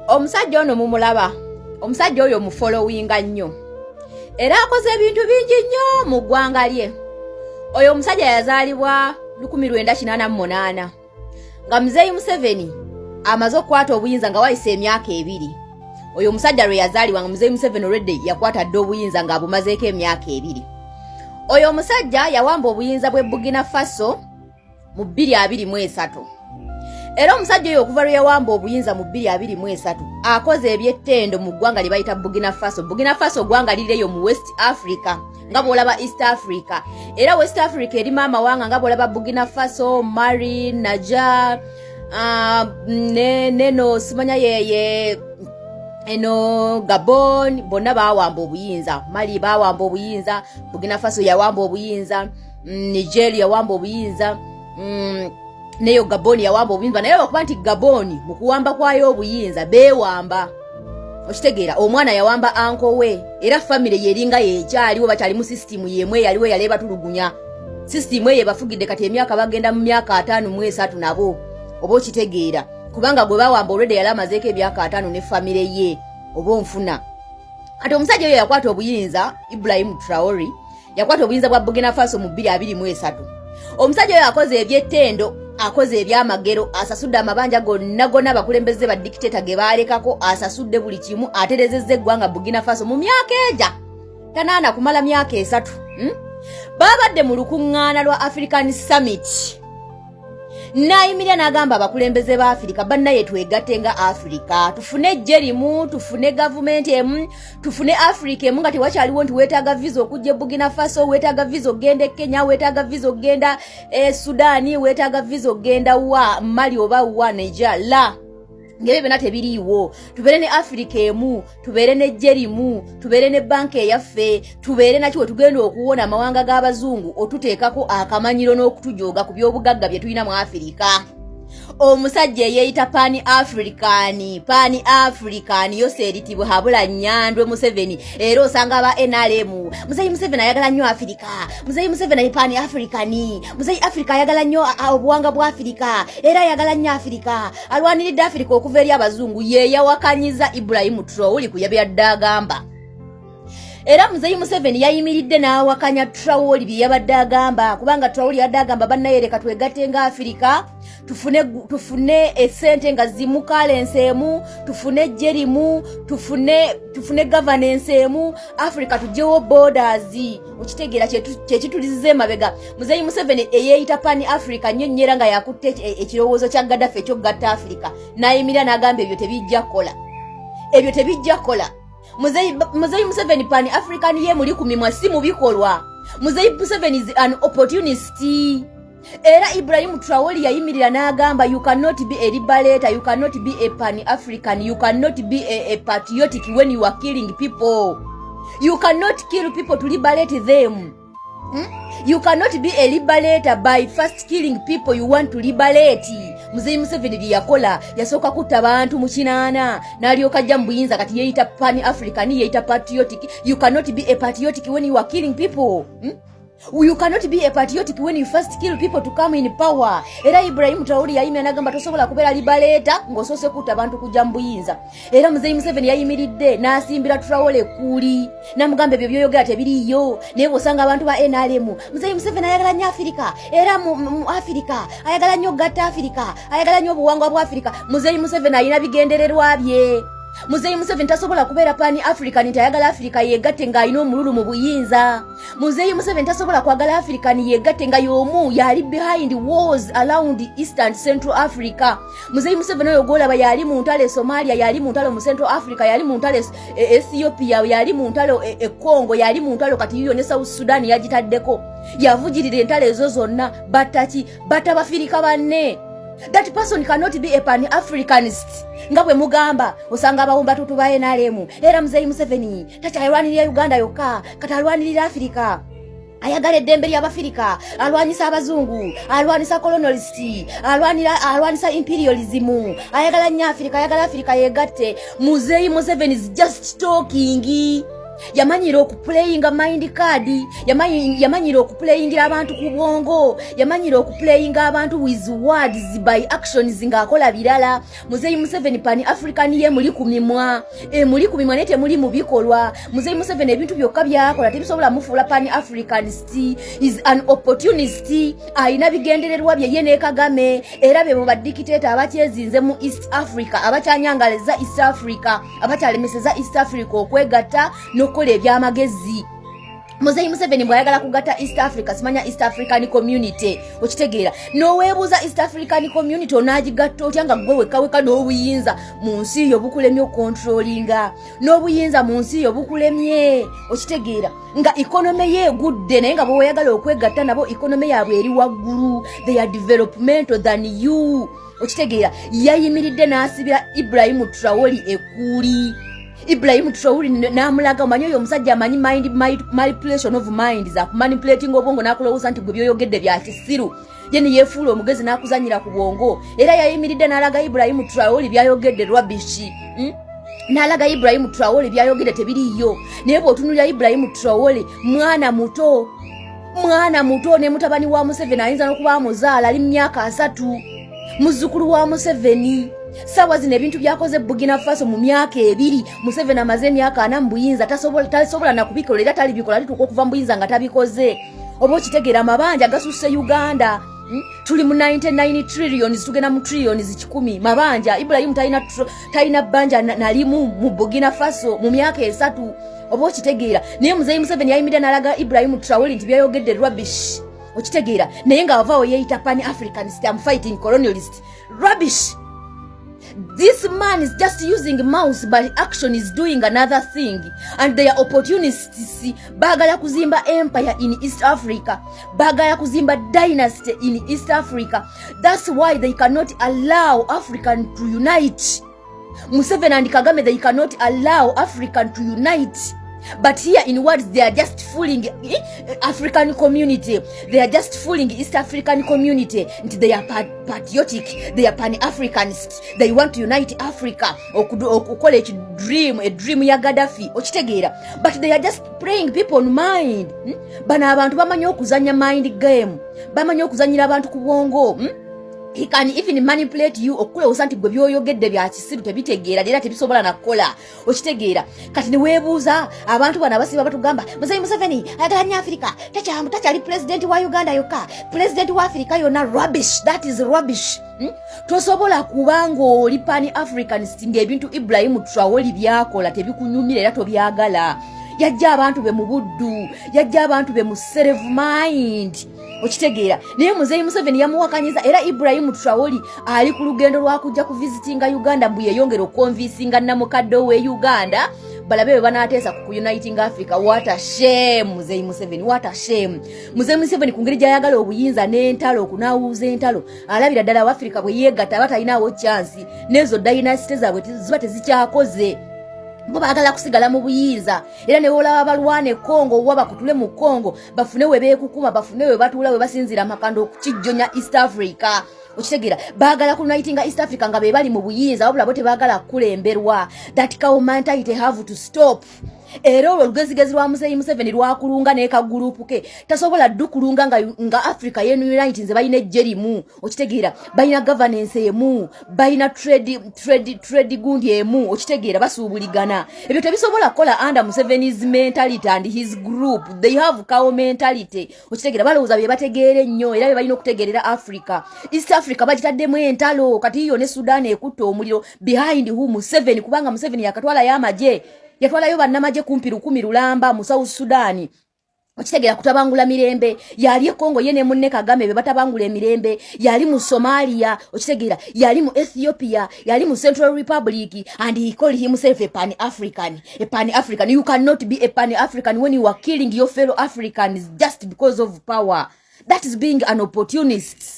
Omusajja ono mumulaba. Omusajja oyo mufollowinga nnyo. Era akoze ebintu bingi nnyo mu ggwanga lye. Oyo omusajja yazaalibwa 1988. Nga Muzeeyi Museveni amaze okukwata obuyinza nga wayise emyaka 2. Oyo omusajja lwe yazaalibwa nga Muzeeyi Museveni already yakwata dde obuyinza nga abumazeeko emyaka 2. Oyo omusajja yawamba obuyinza bwe Burkina Faso mu 2023. Era omusajja oyo okuva lwe yawamba obuyinza mu 2023 akoze ebyettendo mu ggwanga lye bayita Burkina Faso. Burkina Faso ggwanga lirireyo mu West Africa nga bw'olaba East Africa. Era West Africa erimu amawanga nga bw'olaba Burkina Faso, Mali, Niger, neno simanya yeye eno Gabon, bonna bawamba obuyinza. Mali bawamba obuyinza, Burkina Faso yawamba obuyinza, Nigeria yawamba obuyinza, neyo Gabon yawamba obuyinza. Naye okuba nti Gabon mu kuwamba kwayo obuyinza beewamba. Okitegeera omwana yawamba anko we, era family yeringa yekyaliwo bakyali mu system yemwe yaliwo yaleba tulugunya. System ye bafugidde kati emyaka bagenda mu myaka 5 mu 3 nabo. Oba okitegeera kubanga gwe bawamba already yali amazeeko emyaka 5 ne family ye oba onfuna. Kati omusajja oyo yakwata obuyinza, Ibrahim Traore yakwata obuyinza bwa Burkina Faso mu 2023. Omusajja oyo akoze ebyettendo, akoze ebyamagero, asasudde amabanja gonna abakulembeze ba dictator ge baalekako, asasudde buli kimu, aterezezza eggwanga Burkina Faso mu myaka eja tanaana kumala myaka 3. Babadde mu lukuŋŋaana lwa African Summit. Nayimirira n'agamba abakulembeze ba Afrika bannaye twegatte nga Afrika, tufune ejjerimu, tufune gavumenti emu, tufune Afrika emu nga tewakyaliwo nti weetaaga visa okujja Burkina Faso, weetaaga visa okugenda Kenya, weetaaga visa okugenda Sudani, weetaaga visa okugenda wa Mali oba wa Niger. La ngebe bena tebiriiwo. Tubeere ne Afrika emu, tubeere ne jerimu, tubeere ne banka eyaffe, tubeere nakyo tugenda okuwona amawanga g'abazungu otuteekako akamanyiro n'okutujooga ku by'obugagga bye tulina mu Afrika. Omusajja yeeyita Pan African yoseeritibwe habula Nnyandwe Museveni. Era osanga aba NRM Muzeeyi Museveni ayagala nnyo Afrika, Muzeeyi Museveni ye Pan African, Muzeeyi Afrika ayagala nnyo obuwanga bwa Afrika, era ayagala nnyo Afrika, alwaniridde Afrika okuva eri abazungu. Ye yawakanyiza Ibrahim Traore ku yabadde agamba. Era Muzeeyi Museveni yayimiridde n'awakanya Traore bye yabadde agamba, kubanga Traore yabadde agamba bannaye leka twegatte nga Afrika, tufune esente nga zimu currency emu, tufune jerimu, tufune governance emu, Africa tujewo borders. Okitegeera kyekitulizize mabega. Muzeeyi Museveni eyeeyita Pan Africa nnyonnyera nga yakutte ekirowoozo kya Gaddafi ekyogatta Africa. Nayimirira n'agamba ebyo tebijja kola. Muzeeyi Museveni Pan African ye muli ku mimwa si mu bikolwa. Muzeeyi Museveni is an opportunist. Era Ibrahim Traore yayimirira n'agamba you cannot be a liberator, you cannot be a Pan African, you cannot be a patriotic when you are killing people. You cannot kill people to liberate them. You cannot be a liberator by first killing people you want to liberate. Muzeeyi Museveni bye yakola yasooka kutta bantu mu 8 n'alyoka ajja mu buyinza kati yeeyita Pan African, yeeyita patriotic. You cannot be a patriotic when you are killing people. You cannot be a patriotic when you first kill people to come in power. Era Ibrahim Traore yayimira n'agamba tosobola kubeera liberator ng'osoose kutta bantu kujja mu buyinza. Era Muzeeyi Museveni yayimiridde n'asimbira Traore kuli n'amugamba ebyo by'oyogera tebiriiyo. Naye bw'osanga abantu ba NRM Muzeeyi Museveni ayagala nnyo Afrika, era mu Afrika ayagala nnyo gatta Afrika, ayagala nnyo obuwangwa bwa Afrika. Muzeeyi Museveni alina bigendererwa bye. Muzeeyi Museveni tasobola kubeera Pan African nti ayagala Afrika yeegatte ng'alina omululu mu buyinza. Muzeeyi Museveni tasobola kwagala African yeegatte nga y'omu yali behind wars around East and Central Africa. Muzeeyi Museveni oyo gw'olaba yali mu ntalo Somalia, yali mu ntalo mu Central Africa, yali mu ntalo Ethiopia, yali mu ntalo Congo, yali mu ntalo kati yiyo ne South Sudan yagitaddeko. Yavugirira entalo ezo zonna batta bafirika banne. That person cannot be a Pan-Africanist. Nga bwe mugamba osanga abawumba tutu ba NRM. Era Muzeeyi Museveni takyalwanirira Uganda yokka, kati alwanirira Afrika. Ayagala eddembe ly'Abafirika, alwanyisa abazungu, alwanisa colonialist, alwanisa imperialism. Ayagala nnyo Afrika, ayagala Afrika yeegatte. Muzeeyi Museveni is just talking. yamanyira okuplayinga mind card, yamanyira okuplayingira abantu ku bwongo, yamanyira okuplayinga abantu with words by actions ng'akola birala. Muzeeyi Museveni Pan African ye muli ku mimwa, muli ku mimwa ne temuli mu bikolwa. Muzeeyi Museveni ebintu byokka byakola tebisobola mufuula Pan Africanist, is an opportunist, ayina bigendererwa bye ye ne Kagame, era be badikiteta abakyezinze mu East Africa, abakyanyangaliza East Africa, abakyalemeseza East Africa okwegatta nokola ebyamagezi. Muzeeyi Museveni bwayagala kugatta East Africa, simanya East African Community, okitegeera. Noweebuuza East African Community onaagigatta otya nga gwe wekka n'obuyinza mu nsi yo bukulemye okontrolinga, n'obuyinza mu nsi yo bukulemye, okitegeera. Nga economy ye egudde naye nga bw'oyagala okwegatta nabo economy yaabwe eri waggulu, they are developmental than you, okitegeera. Yayimiridde n'asibira Ibrahim Traore ekkuuli. Ibrahim Traore namulaga omanyi oyo omusajja amanyi manipulation of mind, za kumanipulating obwongo n'akulowooza nti gwe byoyogedde bya kisiru, ye ne yeefuula omugezi n'akuzanyira ku bwongo. Era yayimiridde n'alaga Ibrahim Traore byayogedde rubbish. N'alaga Ibrahim Traore byayogedde tebiriiyo. Naye bw'otunulira Ibrahim Traore mwana muto ne mutabani wa Museveni ayinza n'okuba amuzaala ali mu myaka 3, muzzukulu wa Museveni. Sawa zino ebintu byakoze Burkina Faso mu myaka 2, Museveni amaze emyaka 4 mu buyinza, tasobola na kubikola, era talibikola lituuka okuva mu buyinza nga tabikoze. Oba okitegeera amabanja gasusse Uganda. Tuli mu 99 trillions tugenda mu trillions 10 mabanja. Ibrahim talina banja nalimu mu Burkina Faso mu myaka 3. Oba okitegeera. Naye Muzeeyi Museveni yayimiridde n'alaga Ibrahim Traore nti byayogedde rubbish, okitegeera. Naye nga avaawo yeeyita Pan Africanist, I'm fighting colonialist. Rubbish. This man is just using mouse, but action is doing another thing. And they are opportunists. Bagala kuzimba empire in East Africa. Bagala kuzimba dynasty in East Africa. That's why they cannot allow African to unite. Museveni and Kagame, they cannot allow African to unite. But here in words, they are just fooling African community. They are just fooling East African community. They are patriotic. They are Pan-Africanists. They want to unite Africa. Call it a dream ya Gaddafi. Okitegeera. But they are just playing people mind. Bana abantu bamanyi okuzanya mind game. Bamanyi okuzanyira abantu ku bwongo. He can even manipulate you okulowooza nti gwe byoyogedde bya kisiru tebitegeera era tebisobola nakola, okitegeera. Kati ne weebuuza abantu bano abasiba batugamba Muzeeyi Museveni ayagala nnyo Africa, takyali president wa Uganda yokka, president wa Africa yonna. Rubbish. That is rubbish. Tosobola kubanga oli Pan Africanist ng'ebintu Ibrahim Traore byakola tebikunyumira era tobyagala. Yajja abantu be mu buddu, yajja abantu be mu self mind, okitegeera. Naye Muzeeyi Museveni yamuwakanyiza, era Ibrahim Traore ali ku lugendo lwa kujja ku visitinga Uganda mbu yeyongera okonvinsinga namukadde we Uganda balabe be banaateesa ku uniting Africa. What a shame Muzeeyi Museveni, what a shame. Muzeeyi Museveni ku ngeri gy'ayagala obuyinza n'entalo okunaawuuza entalo, alabira ddala wa Africa bwe yeegatta batalinawo chance n'ezo dynasty zaabwe ziba tezikyakoze. Bo baagala kusigala mu buyinza, era ne wolaba balwane Kongo waba kutule mu Kongo bafune we beekukuma, bafune we batuula we basinzira amakando okukijjonya East Africa, okitegeera. Baagala kunayitinga East Africa nga be bali mu buyinza, wabula bo tebaagala kulemberwa. That cow mentality have to stop. Era olwo olugezigezi lwa Muzeeyi Museveni lwakulunga n'ekagurupu ke tasobola ddu kulunga nga Africa yenunite nze balina ejje limu, okitegeera. Balina governance emu, balina trade gundi emu, okitegeera. Basuubuligana. Ebyo tebisobola kukola under Museveni's mentality and his group. They have cow mentality, okitegeera. Balowooza bye bategeera ennyo era bye balina okutegeerera Africa. East Africa bagitaddemu entalo, kati yo ne Sudan ekutte omuliro behind who Museveni, kubanga Museveni yakatwalayo amagye. Yatwalayo bannamagye kumpi 10 Lulamba mu South Sudan, okitegeera, kutabangula mirembe. Yali Kongo ye ne munne Kagame be batabangula emirembe. Yali mu Somalia, okitegeera. Yali mu Ethiopia, yali mu Central Republic, and he called himself a Pan-African. A Pan-African. You cannot be a Pan-African when you are killing your fellow Africans just because of power. That is being an opportunist.